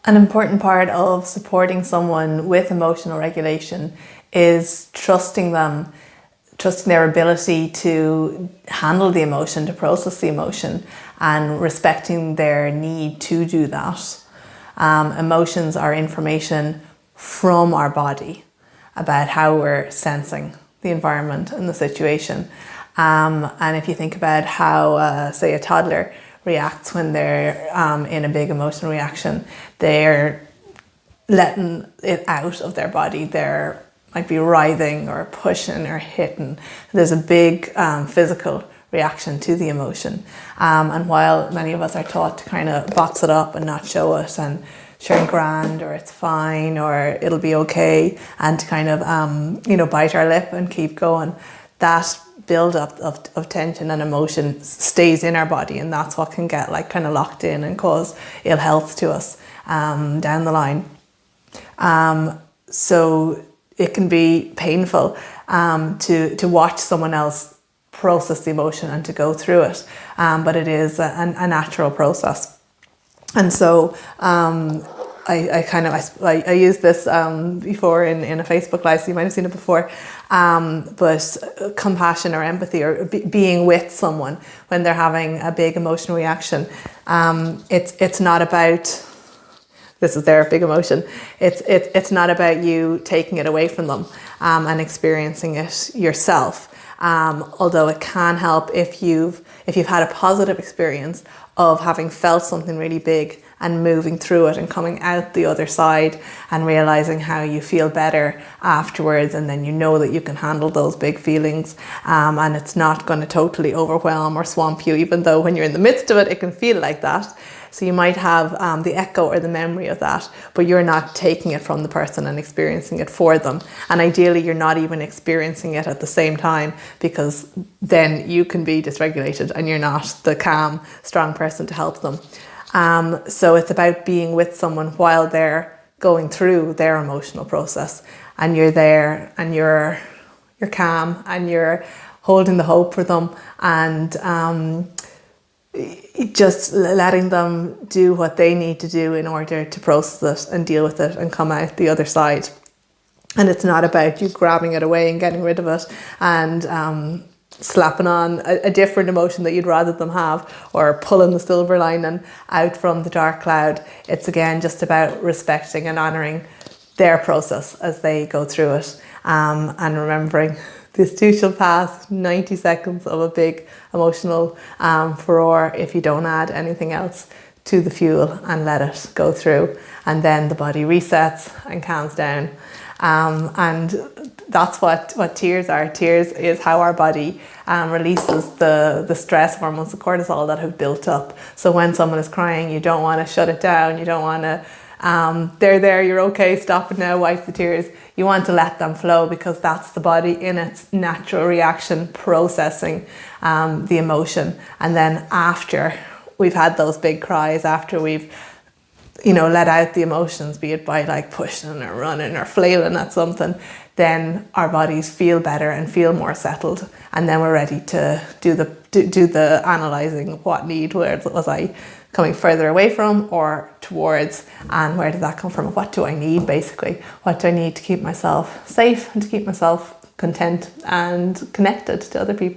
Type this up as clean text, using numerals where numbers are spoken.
An important part of supporting someone with emotional regulation is trusting them, trusting their ability to handle the emotion, to process the emotion, and respecting their need to do that. Emotions are information from our body about how we're sensing the environment and the situation. And if you think about how, say, a toddler reacts when they're in a big emotional reaction, they're letting it out of their body. They're might be writhing or pushing or hitting. There's a big physical reaction to the emotion. And while many of us are taught to kind of box it up and not show it and sure grand or it's fine or it'll be okay, and to kind of bite our lip and keep going, that build up of tension and emotion stays in our body, and that's what can get like kind of locked in and cause ill health to us down the line. So it can be painful to watch someone else process the emotion and to go through it, but it is a natural process. And so I used this before in a Facebook Live, so you might have seen it before, but compassion or empathy or being with someone when they're having a big emotional reaction, it's not about, this is their big emotion, it's not about you taking it away from them and experiencing it yourself. Although it can help if you've had a positive experience of having felt something really big and moving through it and coming out the other side and realizing how you feel better afterwards, and then you know that you can handle those big feelings, and it's not going to totally overwhelm or swamp you, even though when you're in the midst of it, it can feel like that. So you might have the echo or the memory of that, but you're not taking it from the person and experiencing it for them. And ideally, you're not even experiencing it at the same time, because then you can be dysregulated and you're not the calm, strong person to help them. So it's about being with someone while they're going through their emotional process, and you're there and you're calm and you're holding the hope for them, and just letting them do what they need to do in order to process it and deal with it and come out the other side. And it's not about you grabbing it away and getting rid of it and slapping on a different emotion that you'd rather them have, or pulling the silver lining out from the dark cloud. It's again just about respecting and honouring their process as they go through it, and remembering this too shall pass. 90 seconds of a big emotional furore if you don't add anything else to the fuel and let it go through, and then the body resets and calms down. And that's what tears are. Tears is how our body releases the stress hormones, the cortisol that have built up. So when someone is crying, you don't want to shut it down. You don't want to, there, you're okay, stop it now, wipe the tears. You want to let them flow, because that's the body in its natural reaction processing the emotion. And then after we've had those big cries, after we've let out the emotions, be it by like pushing or running or flailing at something, then our bodies feel better and feel more settled, and then we're ready to do the analysing of what need, where was I coming further away from or towards, and where did that come from? What do I need, basically? What do I need to keep myself safe and to keep myself content and connected to other people?